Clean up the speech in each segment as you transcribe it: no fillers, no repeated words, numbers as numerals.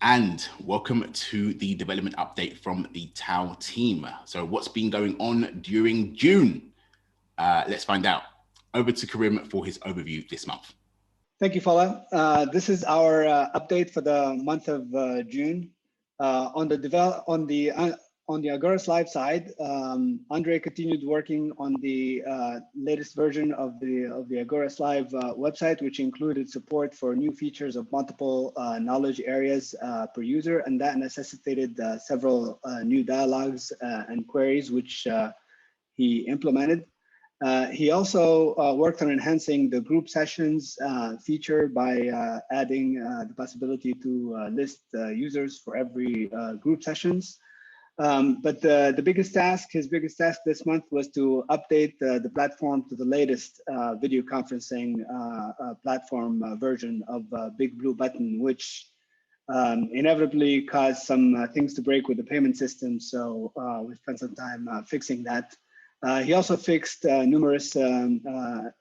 And welcome to the development update from the Tau team. So what's been going on during June? Let's find out. Over to Karim for his overview this month. Thank you, Fala. This is our update for the month of June. On the Agoras Live side, Andrei continued working on the latest version of the Agoras Live website, which included support for new features of multiple knowledge areas per user, and that necessitated several new dialogues and queries, which he implemented. He also worked on enhancing the group sessions feature by adding the possibility to list users for every group sessions. But his biggest task this month was to update the platform to the latest video conferencing platform version of Big Blue Button, which inevitably caused some things to break with the payment system. So we spent some time fixing that. He also fixed numerous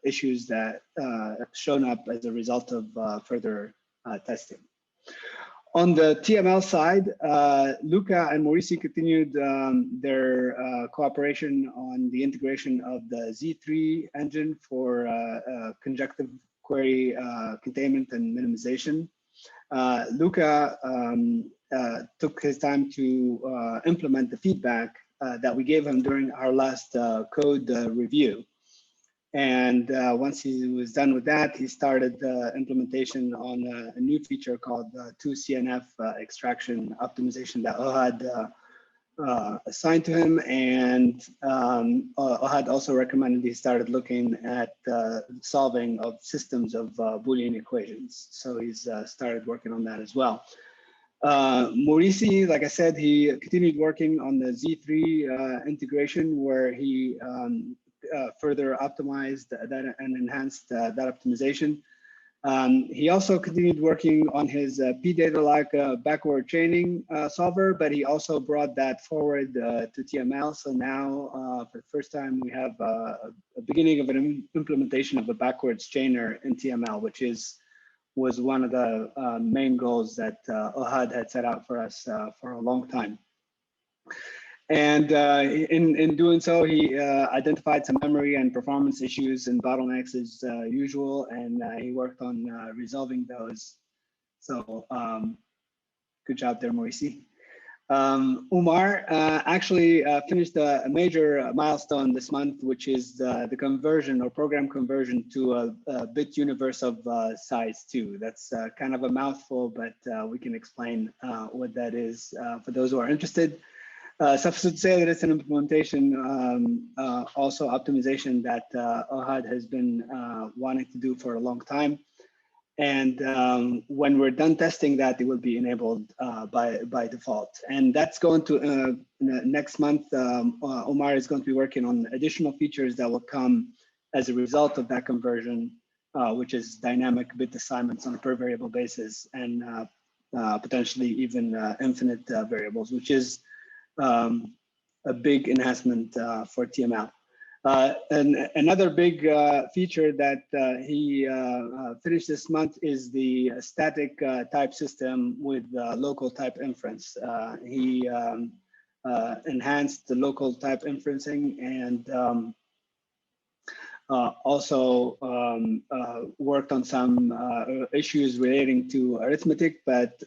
issues that shown up as a result of further testing. On the TML side, Luca and Murisi continued their cooperation on the integration of the Z3 engine for conjunctive query containment and minimization. Luca took his time to implement the feedback that we gave him during our last code review. And once he was done with that, he started the implementation on a new feature called 2CNF extraction optimization that Ohad assigned to him. And Ohad also recommended he started looking at solving of systems of Boolean equations. So he's started working on that as well. Murisi, like I said, he continued working on the Z3 integration, where he further optimized that and enhanced that optimization. He also continued working on his pdata-like backward chaining solver, but he also brought that forward to TML. So now, for the first time, we have a beginning of an implementation of a backwards chainer in TML, which was one of the main goals that Ohad had set out for us for a long time. And in doing so, he identified some memory and performance issues and bottlenecks as usual, and he worked on resolving those. So good job there, Murisi. Umar actually finished a major milestone this month, which is the conversion or program conversion to a bit universe of size 2. That's kind of a mouthful, but we can explain what that is for those who are interested. Suffice to say that it's an implementation, also optimization that Ohad has been wanting to do for a long time. And when we're done testing that, it will be enabled by default. And that's going to, next month, Omar is going to be working on additional features that will come as a result of that conversion, which is dynamic bit assignments on a per variable basis, and potentially even infinite variables, which is a big enhancement for TML. And another big feature that he finished this month is the static type system with local type inference. He enhanced the local type inferencing and also worked on some issues relating to arithmetic, but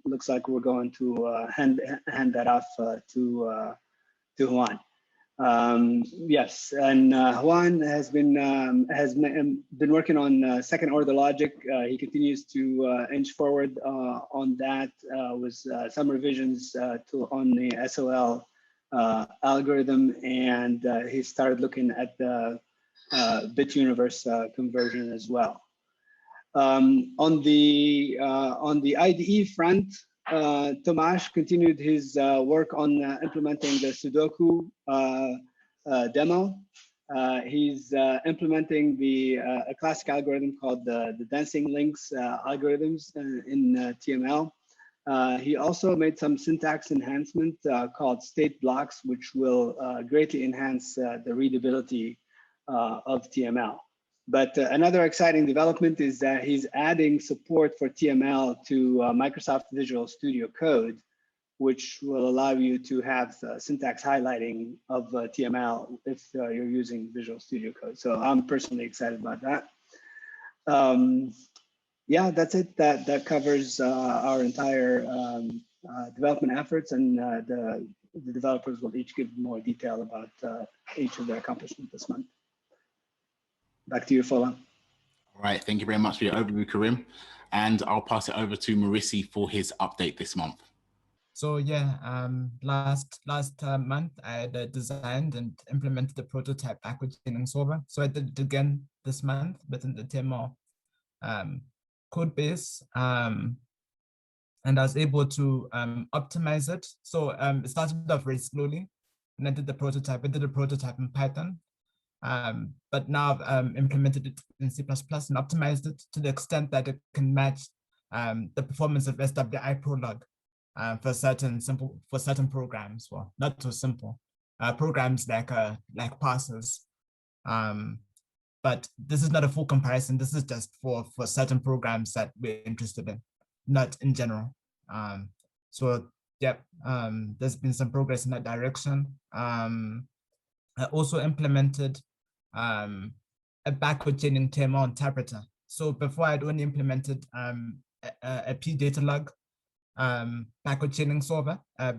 looks like we're going to hand that off to Juan. Yes, and Juan has been working on second order logic. He continues to inch forward on that with some revisions on the SOL algorithm, and he started looking at the bit universe conversion as well. On the IDE front, Tomasz continued his work on implementing the Sudoku demo. He's implementing a classic algorithm called the dancing links algorithms in TML. He also made some syntax enhancement called state blocks, which will greatly enhance the readability of TML. But another exciting development is that he's adding support for TML to Microsoft Visual Studio Code, which will allow you to have syntax highlighting of TML if you're using Visual Studio Code. So I'm personally excited about that. Yeah, that's it. That covers our entire development efforts, and the developers will each give more detail about each of their accomplishments this month. Back to you, Fola. All right, thank you very much for your overview, Karim. And I'll pass it over to Murisi for his update this month. So yeah, last month I designed and implemented the prototype backward chaining solver. So I did it again this month within the TML code base, and I was able to optimize it. So it started off very slowly, and I did the prototype. I did a prototype in Python, but now I've implemented it in C++ and optimized it to the extent that it can match the performance of SWI Prolog for certain programs. Well, not so simple programs like parsers. But this is not a full comparison. This is just for certain programs that we're interested in, not in general. So yep, there's been some progress in that direction. I also implemented a backward chaining TML interpreter. So before I'd only implemented a pdatalog backward chaining solver, a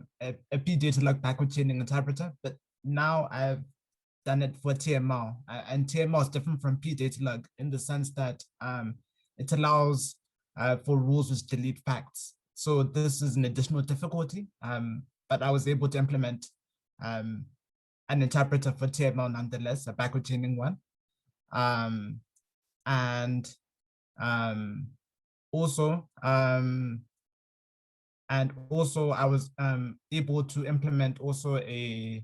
pdatalog backward chaining interpreter, but now I've done it for TML, and TML is different from pdatalog in the sense that it allows for rules which delete facts. So this is an additional difficulty, but I was able to implement an interpreter for TML nonetheless, a backward chaining one. And also I was able to implement also a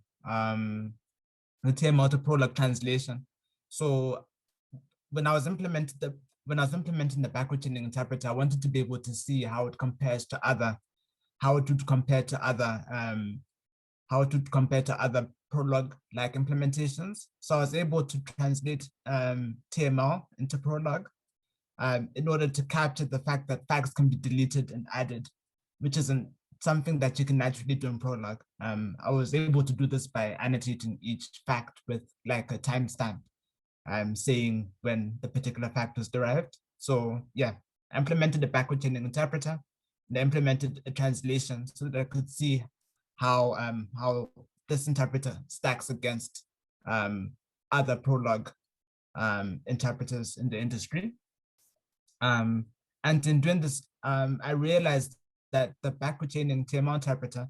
the TML to Prolog translation. So when I was implementing the backward chaining interpreter, I wanted to be able to see how it compares to other, how it would compare to other Prolog like implementations. So I was able to translate TML into Prolog in order to capture the fact that facts can be deleted and added, which isn't something that you can naturally do in Prolog. I was able to do this by annotating each fact with like a timestamp, saying when the particular fact was derived. So yeah, I implemented a backward chaining interpreter, and I implemented a translation so that I could see how this interpreter stacks against other Prolog interpreters in the industry. And in doing this, I realized that the backward chaining TML interpreter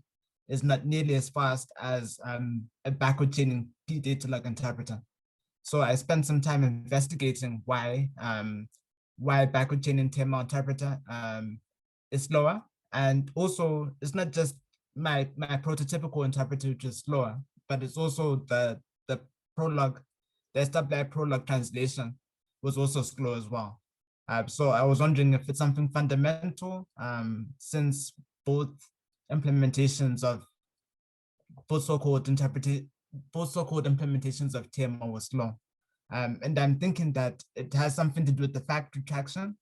is not nearly as fast as a backward chaining pdatalog interpreter. So I spent some time investigating why backward chaining TML interpreter is slower. And also it's not just my prototypical interpreter which is slower, but it's also the Prolog, the SWI Prolog translation was also slow as well. So I was wondering if it's something fundamental, since both implementations of both so-called implementations of TML were slow. And I'm thinking that it has something to do with the fact retraction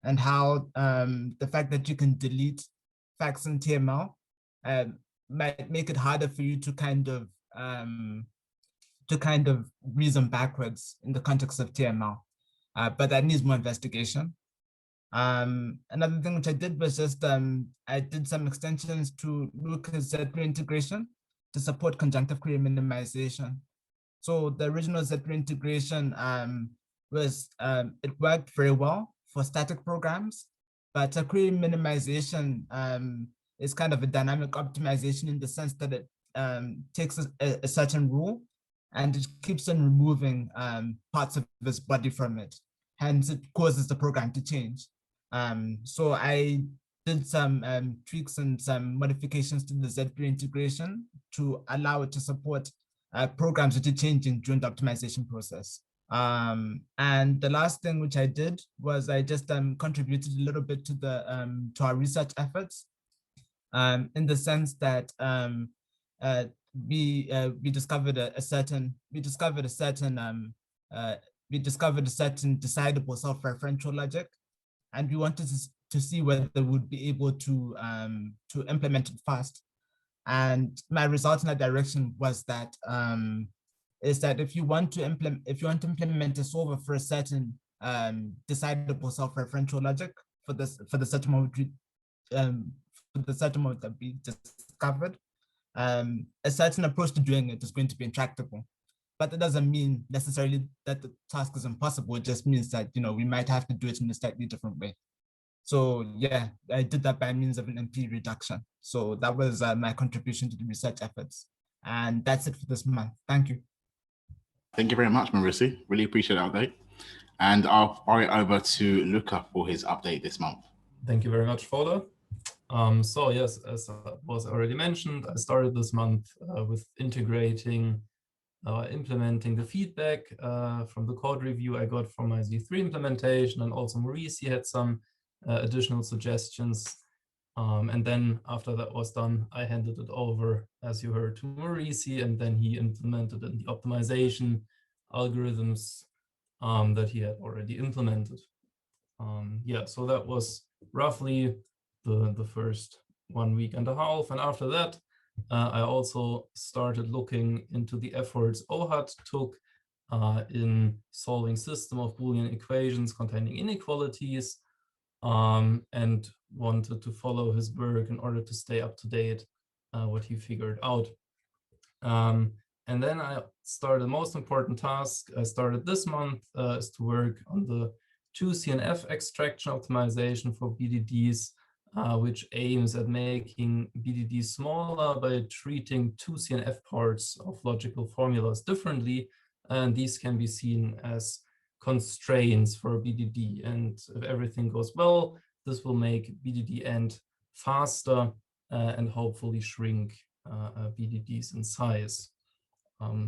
and how the fact that you can delete facts in TML might make it harder for you to kind of reason backwards in the context of TML. But that needs more investigation. Another thing which I did was just, I did some extensions to Lucas Z3 integration to support conjunctive query minimization. So the original Z3 integration it worked very well for static programs, but a query minimization is kind of a dynamic optimization in the sense that it takes a certain rule and it keeps on removing parts of this body from it. Hence, it causes the program to change. So I did some tweaks and some modifications to the Z3 integration to allow it to support programs which are changing during the optimization process. And the last thing which I did was I just contributed a little bit to to our research efforts, in the sense that we discovered a certain we discovered a certain decidable self-referential logic, and we wanted to see whether we would be able to implement it fast. And my result in that direction was that if you want to implement a solver for a certain decidable self-referential logic for the certain moment that we discovered, a certain approach to doing it is going to be intractable. But that doesn't mean necessarily that the task is impossible. It just means that, you know, we might have to do it in a slightly different way. So yeah, I did that by means of an MP reduction. So that was my contribution to the research efforts. And that's it for this month. Thank you. Thank you very much, Murisi. Really appreciate the update. And I'll fire it over to Luca for his update this month. Thank you very much, Foda. So yes, as was already mentioned, I started this month with implementing the feedback from the code review I got from my Z3 implementation, and also Murisi had some additional suggestions. And then after that was done, I handed it over, as you heard, to Murisi, and then he implemented the optimization algorithms that he had already implemented. Yeah, so that was roughly the first 1.5 weeks. And after that, I also started looking into the efforts OHAT took in solving system of Boolean equations containing inequalities, and wanted to follow his work in order to stay up to date what he figured out. And then I started the most important task I started this month is to work on the 2CNF extraction optimization for BDDs, which aims at making BDDs smaller by treating 2CNF parts of logical formulas differently. And these can be seen as constraints for BDD. And if everything goes well, this will make BDD end faster and hopefully shrink BDDs in size.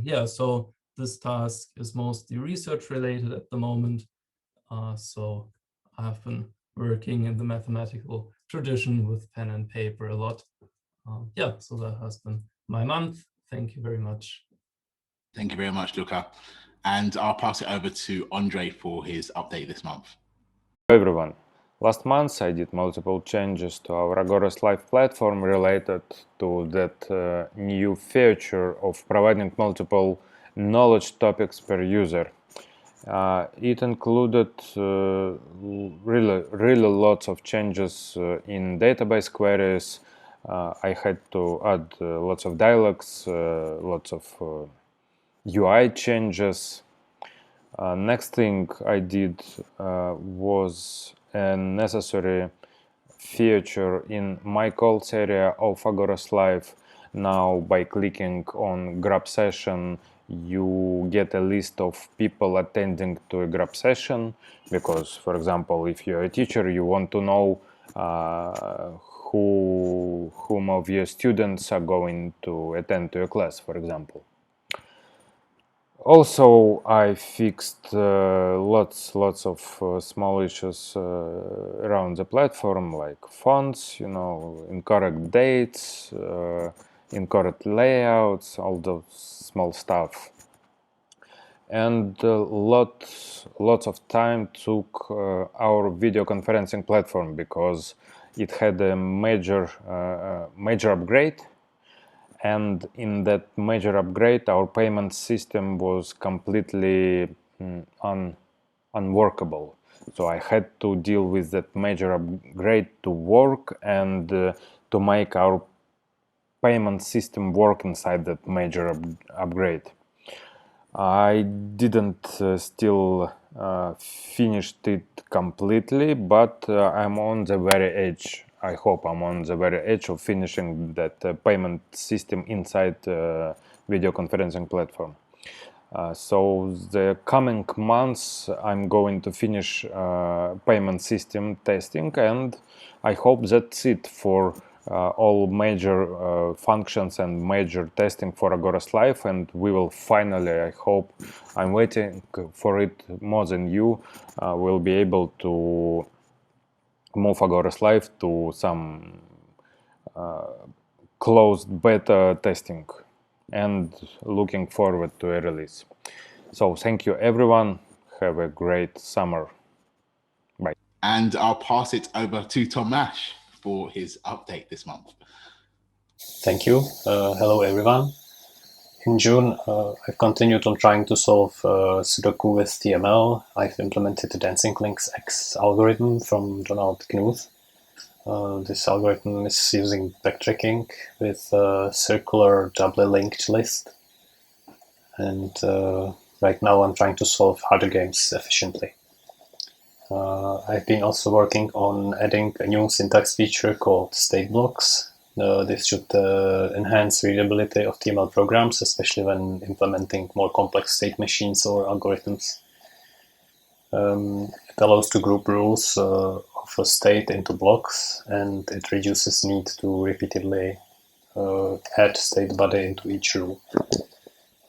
Yeah, so this task is mostly research related at the moment. So I've been working in the mathematical tradition with pen and paper a lot. Yeah, so that has been my month. Thank you very much. Thank you very much, Luca. And I'll pass it over to Andrei for his update this month. Hello everyone. Last month I did multiple changes to our Agoras Live platform related to that new feature of providing multiple knowledge topics per user. It included really lots of changes in database queries. I had to add lots of dialogues, lots of UI changes. Next thing I did was a necessary feature in my calls area of Agoras Live. Now by clicking on grab session, you get a list of people attending to a grab session, because, for example, if you're a teacher, you want to know whom of your students are going to attend to a class, for example. Also, I fixed lots of small issues around the platform, like fonts, incorrect dates, incorrect layouts, all those small stuff. And lots of time took our video conferencing platform, because it had a major upgrade. And in that major upgrade, our payment system was completely unworkable. So I had to deal with that major upgrade to work and to make our payment system work inside that major upgrade. I didn't still finished it completely, but I'm on the very edge. I hope I'm on the very edge of finishing that payment system inside video conferencing platform. So the coming months I'm going to finish payment system testing, and I hope that's it for all major functions and major testing for Agoras Live, and we will finally, I hope, I'm waiting for it more than you, will be able to move Agoras Live to some closed beta testing, and looking forward to a release. So thank you everyone, have a great summer. Bye. And I'll pass it over to Tomasz for his update this month. Thank you. Hello, everyone. In June, I've continued on trying to solve Sudoku with TML. I've implemented the dancing links X algorithm from Donald Knuth. This algorithm is using backtracking with a circular doubly linked list. And right now I'm trying to solve harder games efficiently. I've been also working on adding a new syntax feature called state blocks. This should enhance readability of TML programs, especially when implementing more complex state machines or algorithms. It allows to group rules of a state into blocks, and it reduces need to repeatedly add state body into each rule.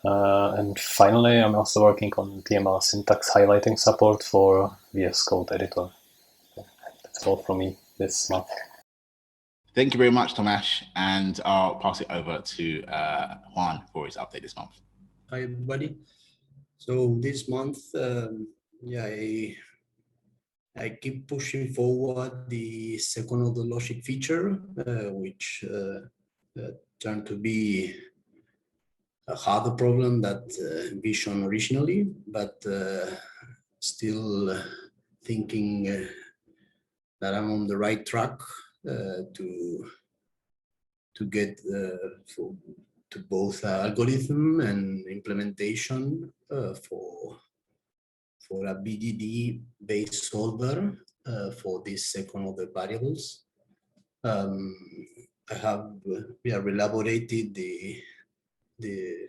And finally, I'm also working on TML syntax highlighting support for VS Code editor. That's all from me this month. Thank you very much, Tomasz, and I'll pass it over to Juan for his update this month. Hi, everybody. So this month, I keep pushing forward the second order logic feature, which turned to be a harder problem than envisioned originally, but still thinking that I'm on the right track to get to both algorithm and implementation for a BDD based solver for these second order variables. I have elaborated the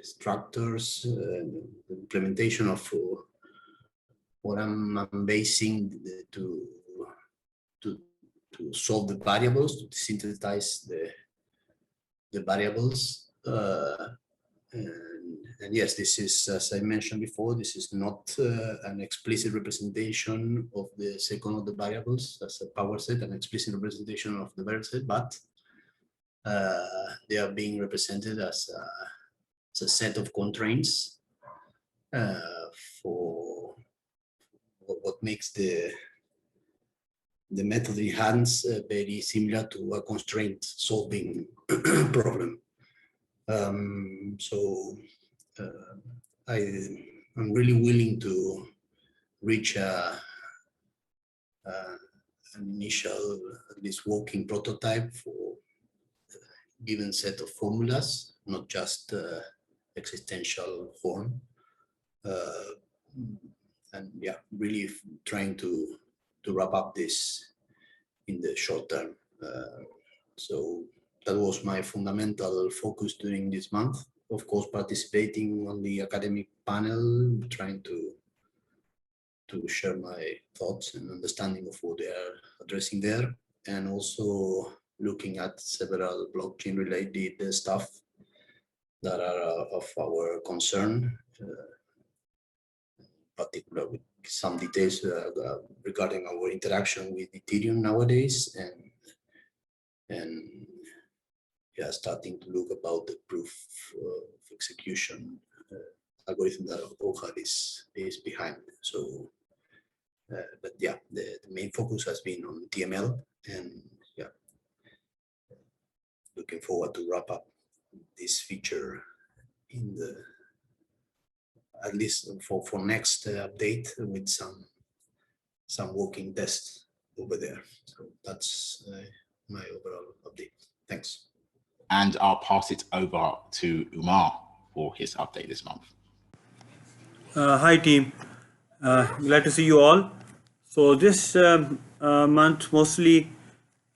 structures, the implementation of what I'm basing to solve the variables, to synthesize the variables. And yes, this is, as I mentioned before, this is not an explicit representation of the second order variables as a power set, an explicit representation of the variable set, but they are being represented as a set of constraints for what makes the method in hands very similar to a constraint solving problem. So I'm really willing to reach an initial, at least working prototype for a given set of formulas, not just existential form. And yeah, really trying to wrap up this in the short term. So that was my fundamental focus during this month. Of course, participating on the academic panel, trying to share my thoughts and understanding of what they are addressing there, and also looking at several blockchain related stuff that are of our concern, particularly with some details regarding our interaction with Ethereum nowadays, and yeah, starting to look about the proof of execution algorithm that OHAD is behind. So, but yeah, the main focus has been on TML, and yeah, looking forward to wrap up this feature in the, at least for next update, with some working tests over there. So that's my overall update. Thanks. And I'll pass it over to Umar for his update this month. Hi team, glad to see you all. So this month mostly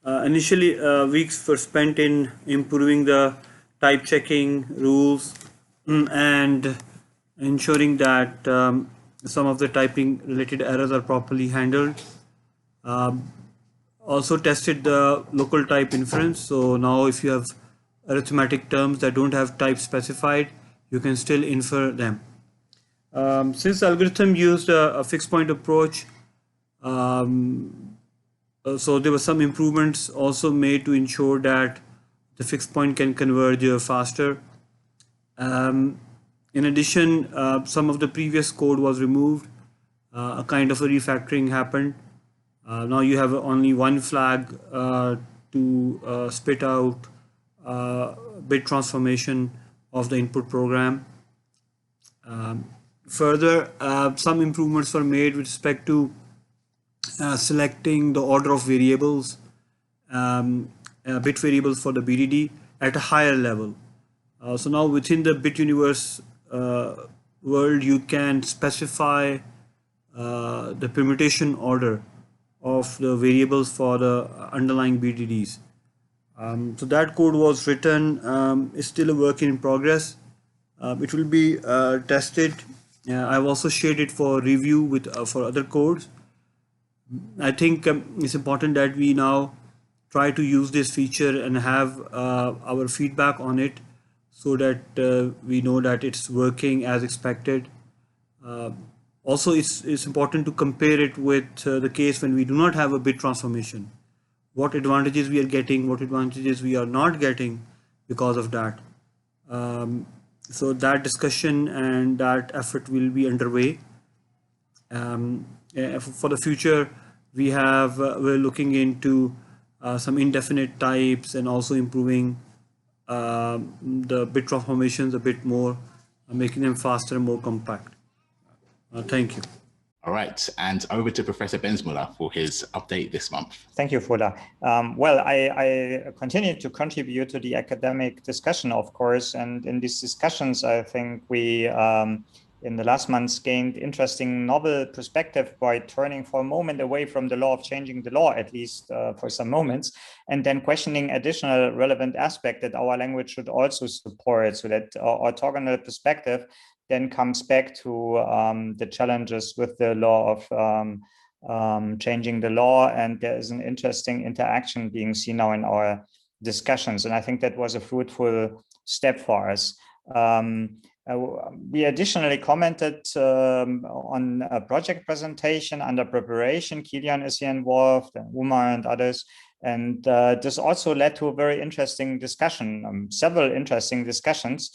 initially weeks were spent in improving the type checking rules and ensuring that some of the typing related errors are properly handled. Also tested the local type inference. So now if you have arithmetic terms that don't have type specified, you can still infer them. Since the algorithm used a fixed point approach, so there were some improvements also made to ensure that the fixed point can converge faster. In addition, some of the previous code was removed a kind of a refactoring happened. Now you have only one flag to spit out bit transformation of the input program. Further, some improvements were made with respect to selecting the order of variables, bit variables for the BDD at a higher level. So now within the bit universe world, you can specify the permutation order of the variables for the underlying BDDs. So that code was written, is still a work in progress. It will be tested. I've also shared it for review with for other codes. I think it's important that we now try to use this feature and have our feedback on it, so that we know that it's working as expected. Also, it's important to compare it with the case when we do not have a bit transformation. What advantages we are getting, what advantages we are not getting because of that. So that discussion and that effort will be underway. For the future, we're looking into some indefinite types and also improving the bit transformations a bit more, making them faster and more compact. Thank you. All right, and over to Professor Benzmuller for his update this month. Thank you, Fola. Well, I continue to contribute to the academic discussion, of course, and in these discussions, I think we, in the last months, gained interesting novel perspective by turning for a moment away from the law of changing the law, at least for some moments, and then questioning additional relevant aspect that our language should also support, so that orthogonal perspective then comes back to the challenges with the law of changing the law, and there is an interesting interaction being seen now in our discussions, and I think that was a fruitful step for us. We additionally commented on a project presentation under preparation. Kilian is here involved, and Umar and others. And this also led to a very interesting discussion, several interesting discussions,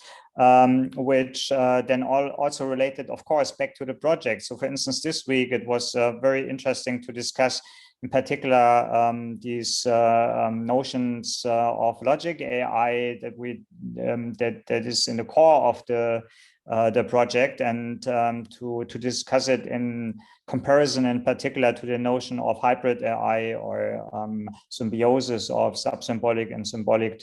which then also related, of course, back to the project. So for instance, this week, it was very interesting to discuss in particular these notions of logic AI that that is in the core of the project, and to discuss it in comparison in particular to the notion of hybrid AI or symbiosis of sub-symbolic and symbolic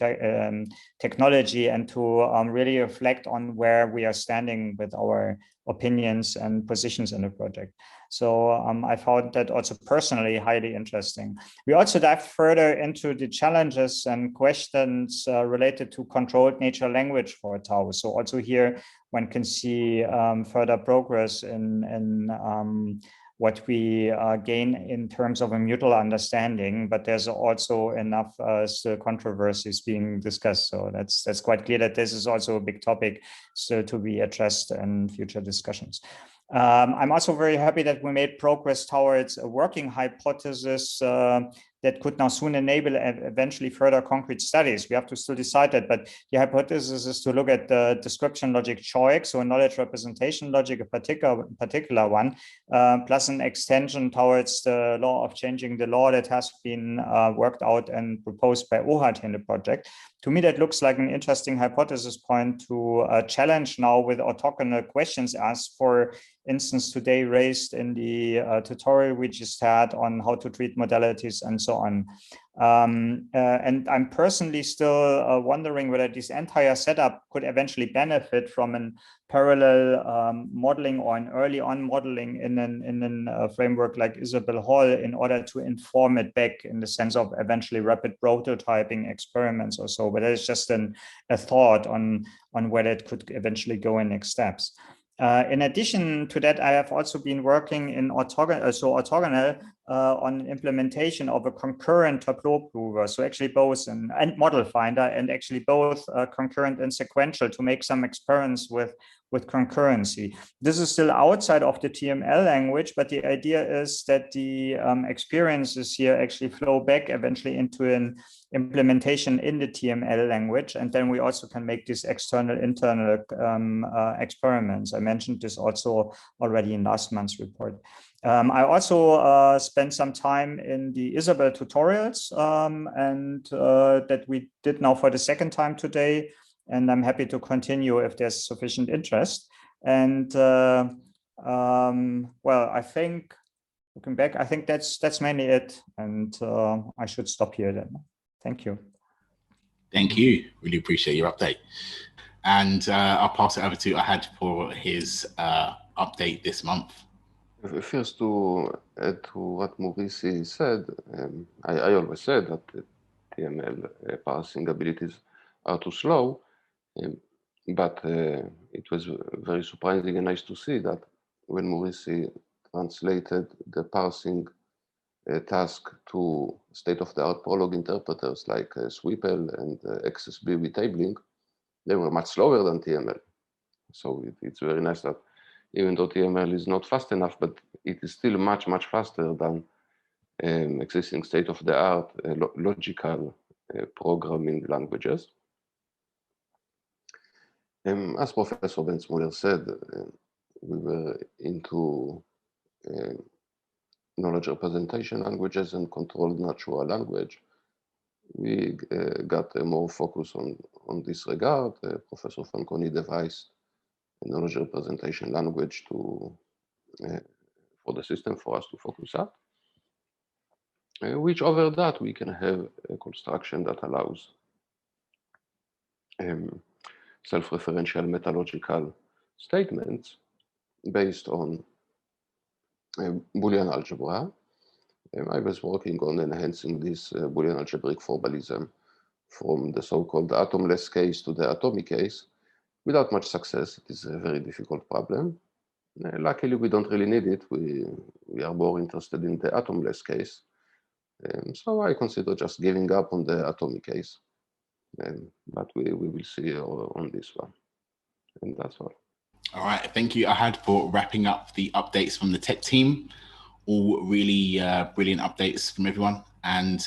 technology, and to really reflect on where we are standing with our opinions and positions in the project. So I found that also personally highly interesting. We also dived further into the challenges and questions related to controlled natural language for Tau. So also here one can see further progress in what we gain in terms of a mutual understanding, but there's also enough controversies being discussed. So that's quite clear that this is also a big topic still to be addressed in future discussions. I'm also very happy that we made progress towards a working hypothesis that could now soon enable eventually further concrete studies. We have to still decide that, but the hypothesis is to look at the description logic choice, so knowledge representation logic, a particular one, plus an extension towards the law of changing the law that has been worked out and proposed by Ohad in the project. To me, that looks like an interesting hypothesis point to challenge now with orthogonal questions, as for instance today raised in the tutorial we just had on how to treat modalities and so on. And I'm personally still wondering whether this entire setup could eventually benefit from a parallel modeling or an early on modeling in a framework like Isabel Hall, in order to inform it back in the sense of eventually rapid prototyping experiments or so. But it's just a thought on whether it could eventually go in next steps. In addition to that, I have also been working in orthogonal on implementation of a concurrent tableau prover. So actually both and model finder, and actually both concurrent and sequential, to make some experiments with with concurrency. This is still outside of the TML language, but the idea is that the experiences here actually flow back eventually into an implementation in the TML language. And then we also can make these external, internal experiments. I mentioned this also already in last month's report. I also spent some time in the Isabel tutorials and that we did now for the second time today. And I'm happy to continue if there's sufficient interest. And well, I think looking back, I think that's mainly it. And I should stop here then. Thank you. Thank you. Really appreciate your update. And I'll pass it over to Ahad for his update this month. First, to add to what Murisi said, I always said that the TML parsing abilities are too slow, but it was very surprising and nice to see that when Murisi translated the parsing task to state-of-the-art Prolog interpreters like Sweepel and XSB retabling, they were much slower than TML. So it's very nice that even though TML is not fast enough, but it is still much, much faster than existing state-of-the-art logical programming languages. As Professor Benzmuller said, we were into knowledge representation languages and controlled natural language. We got more focus on this regard. Professor Fanconi devised a knowledge representation language to for the system for us to focus on, which over that we can have a construction that allows self-referential metalogical statements based on Boolean algebra. I was working on enhancing this Boolean algebraic formalism from the so-called atomless case to the atomic case without much success. It is a very difficult problem. Luckily, we don't really need it. We are more interested in the atomless case. So I consider just giving up on the atomic case. But we will see on this one. And that's all. All right. Thank you, Ahad, for wrapping up the updates from the tech team. All really brilliant updates from everyone. And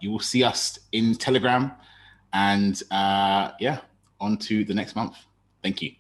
you will see us in Telegram. And yeah, on to the next month. Thank you.